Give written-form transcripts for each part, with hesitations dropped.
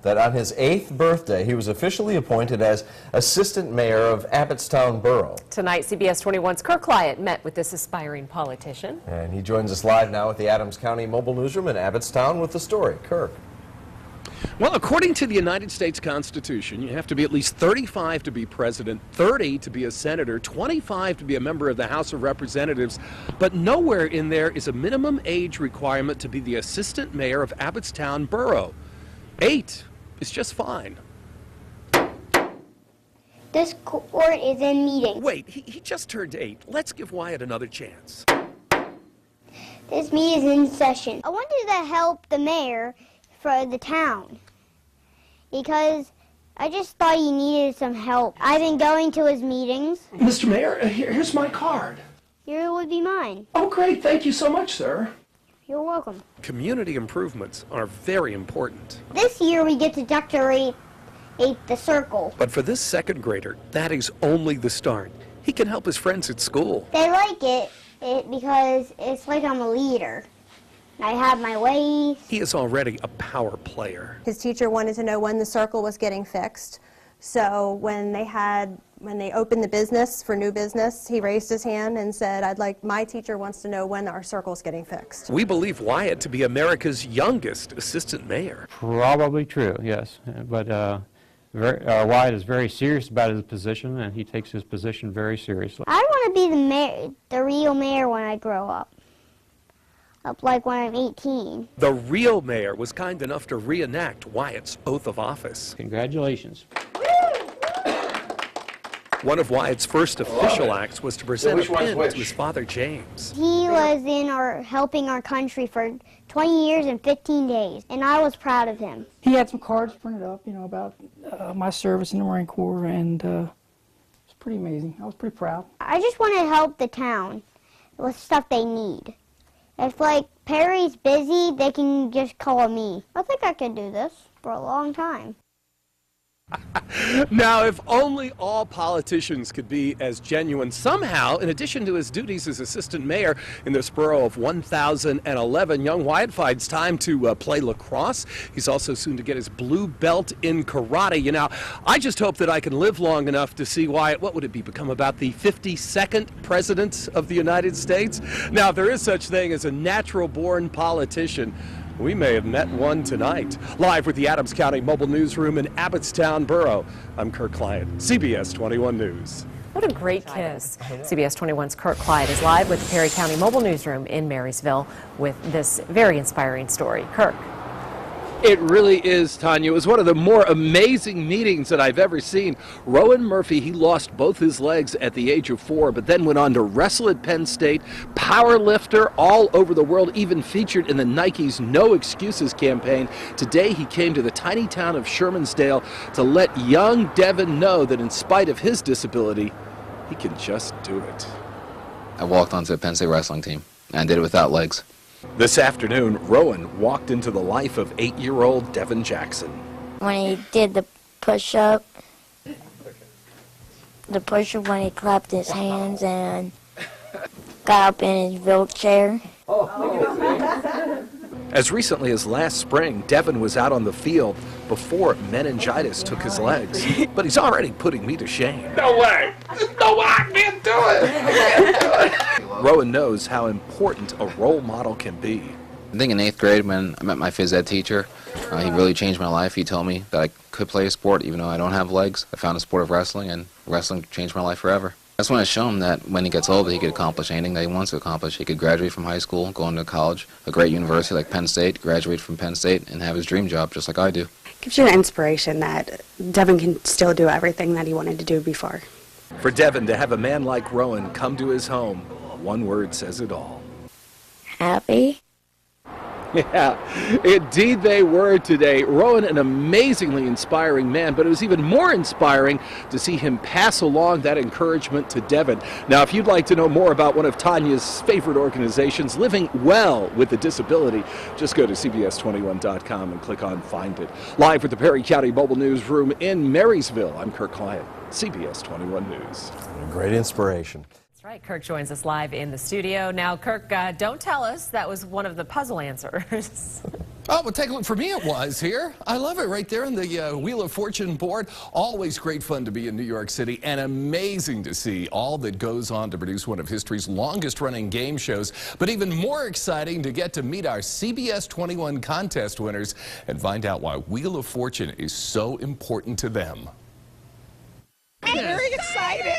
that on his 8th birthday, he was officially appointed as assistant mayor of Abbottstown Borough. Tonight, CBS21's Kirk Clyatt met with this aspiring politician. And he joins us live now at the Adams County Mobile Newsroom in Abbottstown with the story. Kirk. Well, according to the United States Constitution, you have to be at least 35 to be president, 30 to be a senator, 25 to be a member of the House of Representatives, but nowhere in there is a minimum age requirement to be the assistant mayor of Abbottstown Borough. 8 is just fine. This court is in meeting. Wait, he just turned 8. Let's give Wyatt another chance. This meeting is in session. I wanted to help the mayor for the town because I just thought he needed some help. I've been going to his meetings. Mr. Mayor, here's my card. Here would be mine. Oh, great. Thank you so much, sir. You're welcome. Community improvements are very important. This year we get to decorate the circle. But for this second grader, that is only the start. He can help his friends at school. They like it because it's like I'm a leader. I have my ways. He is already a power player. His teacher wanted to know when the circle was getting fixed. So when they opened the business for new business, he raised his hand and said, my teacher wants to know when our circle's getting fixed. We believe Wyatt to be America's youngest assistant mayor. Probably true, yes. But Wyatt is very serious about his position, and he takes his position very seriously. I want to be the real mayor when I grow up. Like when I'm 18. The real mayor was kind enough to reenact Wyatt's oath of office. Congratulations. One of Wyatt's first official acts was to present a pin to his father, James. He was helping our country for 20 years and 15 days, and I was proud of him. He had some cards printed up, about my service in the Marine Corps, and it's pretty amazing. I was pretty proud. I just want to help the town with stuff they need. If, Perry's busy, they can just call me. I think I could do this for a long time. Now, if only all politicians could be as genuine. Somehow, in addition to his duties as assistant mayor in this borough of 1,011, young Wyatt finds time to play lacrosse. He's also soon to get his blue belt in karate. I just hope that I can live long enough to see Wyatt, what would it be, become about the 52nd president of the United States? Now, if there is such thing as a natural-born politician, we may have met one tonight. Live with the Adams County Mobile Newsroom in Abbottstown Borough, I'm Kirk Clyatt, CBS 21 News. What a great kiss. CBS 21's Kirk Clyatt is live with the Perry County Mobile Newsroom in Marysville with this very inspiring story. Kirk. It really is, Tanya. It was one of the more amazing meetings that I've ever seen. Rowan Murphy, he lost both his legs at the age of 4, but then went on to wrestle at Penn State, power lifter all over the world, even featured in the Nike's No Excuses campaign. Today, he came to the tiny town of Shermansdale to let young Devin know that in spite of his disability, he can just do it. I walked onto the Penn State wrestling team, and I did it without legs. This afternoon, Rowan walked into the life of 8-year-old Devin Jackson. When he did the push-up, when he clapped his hands and got up in his wheelchair. As recently as last spring, Devin was out on the field before meningitis took his legs. But he's already putting me to shame. No way! No way! I can't do it! Rowan knows how important a role model can be. I think in 8th grade when I met my phys ed teacher, he really changed my life. He told me that I could play a sport even though I don't have legs. I found a sport of wrestling, and wrestling changed my life forever. I just want to show him that when he gets older, he could accomplish anything that he wants to accomplish. He could graduate from high school, go into college, a great university like Penn State, graduate from Penn State, and have his dream job just like I do. Gives you an inspiration that Devin can still do everything that he wanted to do before. For Devin to have a man like Rowan come to his home, one word says it all. Happy? Yeah, indeed they were today. Rowan, an amazingly inspiring man, but it was even more inspiring to see him pass along that encouragement to Devin. Now, if you'd like to know more about one of Tanya's favorite organizations, Living Well with a Disability, just go to CBS21.com and click on Find It. Live with the Perry County Mobile Newsroom in Marysville, I'm Kirk Clyatt, CBS 21 News. Great inspiration. That's right. Kirk joins us live in the studio. Now, Kirk, don't tell us that was one of the puzzle answers. Oh, well, take a look. For me, it was here. I love it right there on the Wheel of Fortune board. Always great fun to be in New York City and amazing to see all that goes on to produce one of history's longest-running game shows. But even more exciting to get to meet our CBS21 contest winners and find out why Wheel of Fortune is so important to them. I'm very excited.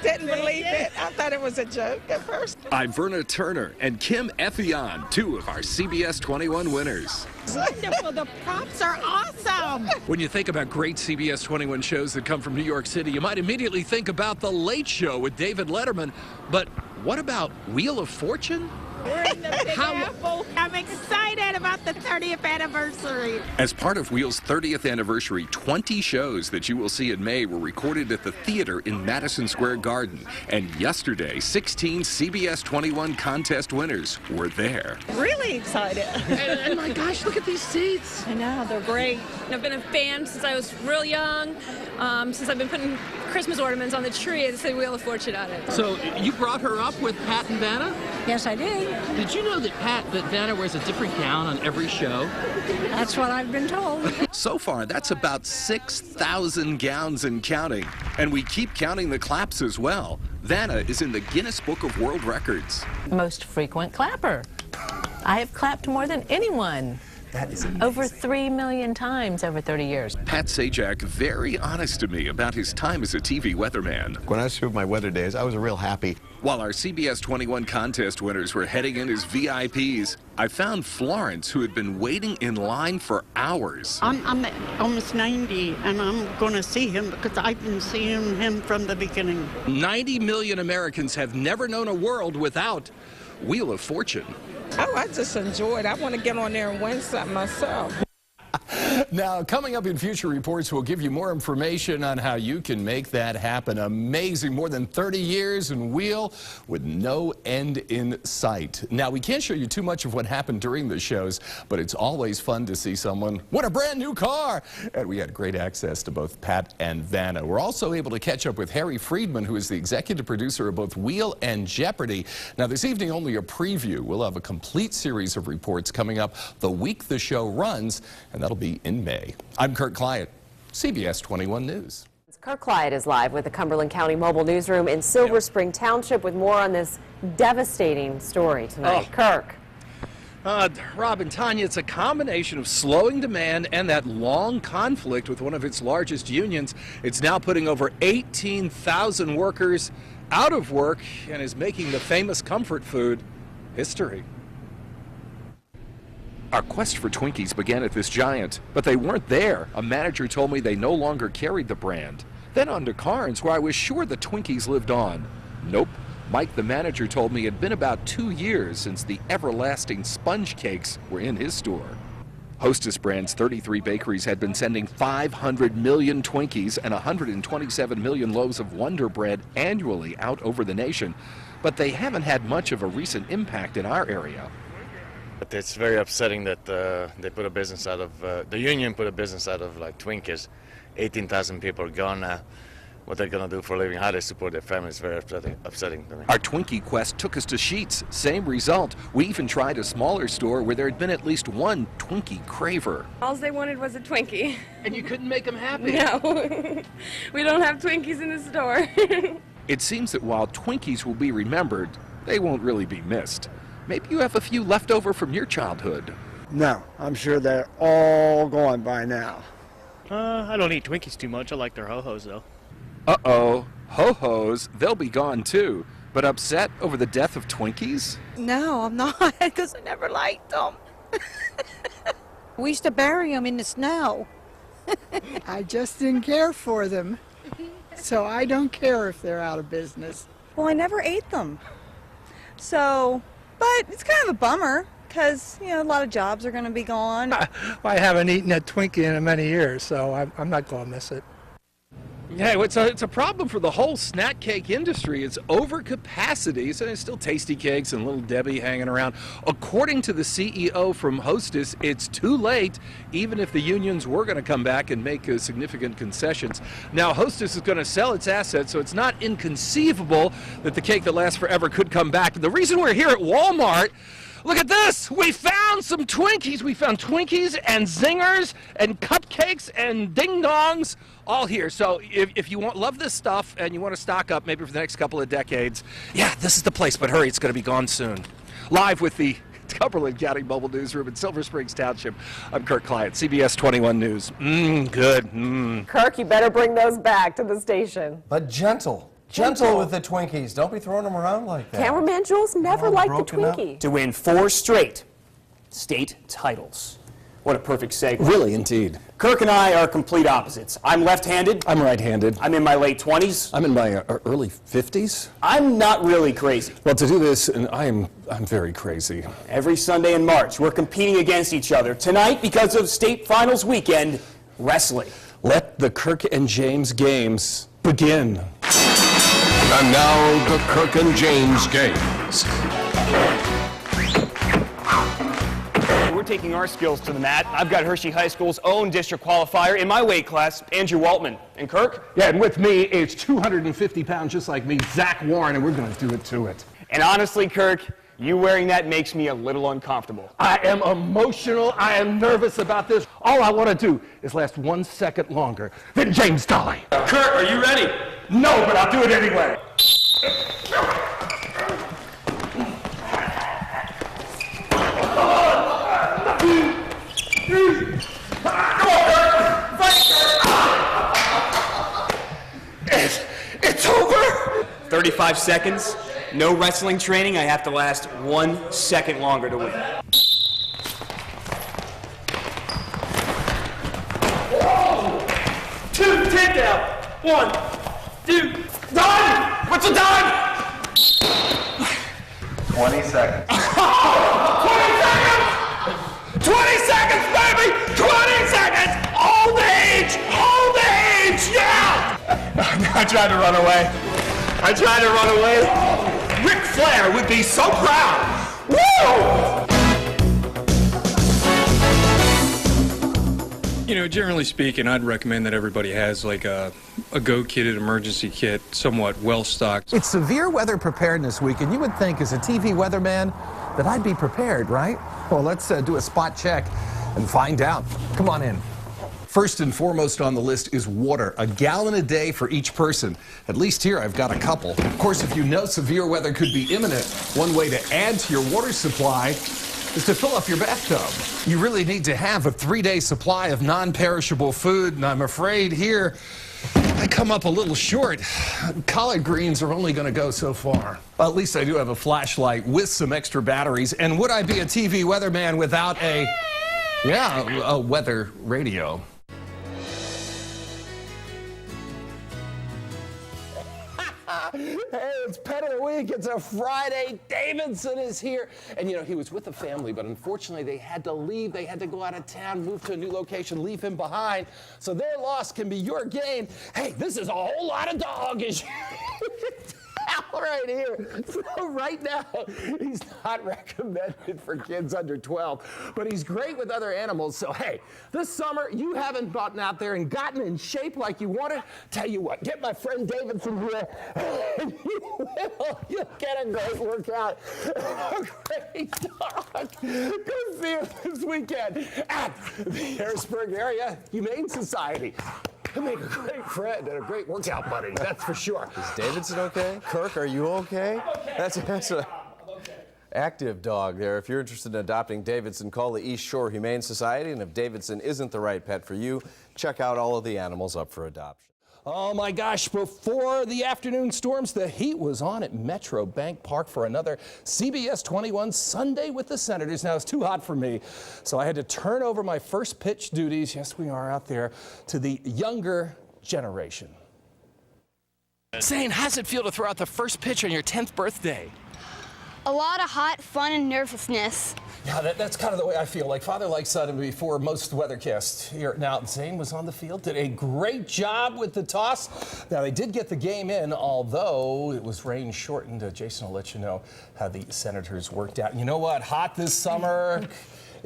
Didn't believe it. I thought it was a joke at first. I'm Verna Turner and Kim Effion, two of our CBS21 winners. Wonderful. The props are awesome. When you think about great CBS21 shows that come from New York City, you might immediately think about The Late Show with David Letterman. But what about Wheel of Fortune? We're in the Big Apple. I'm excited about the 30th anniversary. As part of Wheel's 30th anniversary, 20 shows that you will see in May were recorded at the theater in Madison Square Garden. And yesterday, 16 CBS21 contest winners were there. Really excited. And my gosh, look at these seats. I know, they're great. I've been a fan since I was real young, since I've been putting Christmas ornaments on the tree and say Wheel of Fortune on it. So you brought her up with Pat and Vanna? Yes, I did. Did you know that Vanna wears a different gown on every show? That's what I've been told. So far, that's about 6,000 gowns and counting. And we keep counting the claps as well. Vanna is in the Guinness Book of World Records. Most frequent clapper. I have clapped more than anyone. That is amazing. Over 3 million times over 30 years. Pat Sajak very honest to me about his time as a TV weatherman. When I served my weather days, I was real happy. While our CBS21 contest winners were heading in as VIPs, I found Florence, who had been waiting in line for hours. I'm almost 90, and I'm going to see him because I've been seeing him from the beginning. 90 million Americans have never known a world without Wheel of Fortune. Oh, I just enjoy it. I want to get on there and win something myself. Now, coming up in future reports, we'll give you more information on how you can make that happen. Amazing, more than 30 years in Wheel with no end in sight. Now, we can't show you too much of what happened during the shows, but it's always fun to see someone win a brand new car. And we had great access to both Pat and Vanna. We're also able to catch up with Harry Friedman, who is the executive producer of both Wheel and Jeopardy. Now, this evening, only a preview. We'll have a complete series of reports coming up the week the show runs, and that'll be in May. I'm Kirk Clyatt, CBS 21 News. Kirk Clyatt is live with the Cumberland County Mobile Newsroom in Silver Spring Township with more on this devastating story tonight. Kirk. Rob and Tanya, it's a combination of slowing demand and that long conflict with one of its largest unions. It's now putting over 18,000 workers out of work and is making the famous comfort food history. Our quest for Twinkies began at this giant, but they weren't there. A manager told me they no longer carried the brand. Then on to Carnes, where I was sure the Twinkies lived on. Nope. Mike, the manager, told me it had been about 2 years since the everlasting sponge cakes were in his store. Hostess Brand's 33 bakeries had been sending 500 million Twinkies and 127 million loaves of Wonder Bread annually out over the nation, but they haven't had much of a recent impact in our area. It's very upsetting that they put a business out of, the union put a business out of like Twinkies. 18,000 people are gone now. What they're going to do for a living, how they support their families, is very upsetting to me. Our Twinkie quest took us to Sheetz. Same result. We even tried a smaller store where there had been at least one Twinkie craver. All they wanted was a Twinkie. And you couldn't make them happy? No. We don't have Twinkies in the store. It seems that while Twinkies will be remembered, they won't really be missed. Maybe you have a few left over from your childhood. No, I'm sure they're all gone by now. I don't eat Twinkies too much. I like their Ho-Hos, though. Uh-oh. Ho-Hos, they'll be gone too. But upset over the death of Twinkies? No, I'm not, because I never liked them. We used to bury them in the snow. I just didn't care for them. So I don't care if they're out of business. Well, I never ate them. So, but it's kind of a bummer because, you know, a lot of jobs are going to be gone. I haven't eaten a Twinkie in many years, so I'm not going to miss it. Yeah, it's a problem for the whole snack cake industry. It's overcapacity, so there's still Tasty Cakes and Little Debbie hanging around. According to the CEO from Hostess, it's too late, even if the unions were going to come back and make significant concessions. Now, Hostess is going to sell its assets, so it's not inconceivable that the cake that lasts forever could come back. But the reason we're here at Walmart, look at this! We found some Twinkies. We found Twinkies and Zingers and cupcakes and ding-dongs all here. So if you love this stuff and you want to stock up maybe for the next couple of decades, yeah, this is the place. But hurry, it's going to be gone soon. Live with the Cumberland County Mobile Newsroom in Silver Springs Township, I'm Kirk Clyatt, CBS21 News. Good. Kirk, you better bring those back to the station. But gentle. Gentle with the Twinkies. Don't be throwing them around like that. Cameraman Jules never liked the Twinkie. To win 4 straight state titles. What a perfect segue. Really, indeed. Kirk and I are complete opposites. I'm left-handed. I'm right-handed. I'm in my late 20s. I'm in my early 50s. I'm not really crazy. Well, to do this, and I'm very crazy. Every Sunday in March, we're competing against each other. Tonight, because of state finals weekend, wrestling. Let the Kirk and James games begin. And now, the Kirk and James games. We're taking our skills to the mat. I've got Hershey High School's own district qualifier in my weight class, Andrew Waltman. And Kirk? Yeah, and with me, it's 250 pounds just like me, Zach Warren, and we're going to do it to it. And honestly, Kirk, you wearing that makes me a little uncomfortable. I am emotional. I am nervous about this. All I want to do is last 1 second longer than James Dolly. Kirk, are you ready? No, but I'll do it anyway. It's over. 35 seconds. No wrestling training. I have to last 1 second longer to win. Whoa! 2, 10 down. 1, 2, done! What's the time? 20 seconds. 20 seconds! 20 seconds, baby! 20 seconds! Old age! Old age! Yeah! I tried to run away. Ric Flair would be so proud. Woo! You know, generally speaking, I'd recommend that everybody has like a go-kitted emergency kit, somewhat well-stocked. It's severe weather preparedness week, and you would think as a TV weatherman that I'd be prepared, right? Well, let's do a spot check and find out. Come on in. First and foremost on the list is water, a gallon a day for each person. At least here I've got a couple. Of course, if you know severe weather could be imminent, one way to add to your water supply is to fill up your bathtub. You really need to have a 3-day supply of non-perishable food, and I'm afraid here I come up a little short. Collard greens are only going to go so far. Well, at least I do have a flashlight with some extra batteries, and would I be a TV weatherman without a weather radio? Hey, it's Pet of the Week. It's a Friday. Davidson is here. And, you know, he was with the family, but unfortunately they had to leave. They had to go out of town, move to a new location, leave him behind. So their loss can be your gain. Hey, this is a whole lot of dog, as you tell right here. So right now, he's not recommended for kids under 12, but he's great with other animals. So, hey, this summer, you haven't gotten out there and gotten in shape like you wanted. Tell you what, get my friend Davidson here, and you'll get a great workout. A great dog. Go see him this weekend at the Harrisburg Area Humane Society. He'll make a great friend and a great workout buddy, that's for sure. Is Davidson okay? Kirk, are you okay? That's an active dog there. If you're interested in adopting Davidson, call the East Shore Humane Society, and if Davidson isn't the right pet for you, check out all of the animals up for adoption. Oh my gosh, before the afternoon storms, the heat was on at Metro Bank Park for another CBS21 Sunday with the Senators. Now, it's too hot for me, so I had to turn over my first pitch duties, yes, we are out there, to the younger generation. Zane, how's it feel to throw out the first pitch on your 10th birthday? A lot of hot fun and nervousness. Yeah, that's kind of the way I feel. Like father, like son, and before most weathercasts here. Now, Zane was on the field, did a great job with the toss. Now, they did get the game in, although it was rain shortened. Jason will let you know how the Senators worked out. You know what? Hot this summer.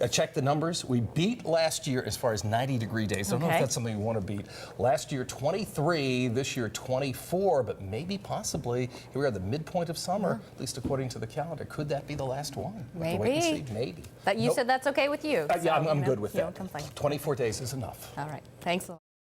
I checked the numbers. We beat last year as far as 90-degree days. I don't know if that's something we want to beat. Last year, 23. This year, 24. But maybe, possibly, here we are at the midpoint of summer, at least according to the calendar. Could that be the last one? Maybe. Wait and see. Maybe. But you said that's okay with you. Yeah, I'm good with you that. don't complain. 24 days is enough. All right. Thanks a lot.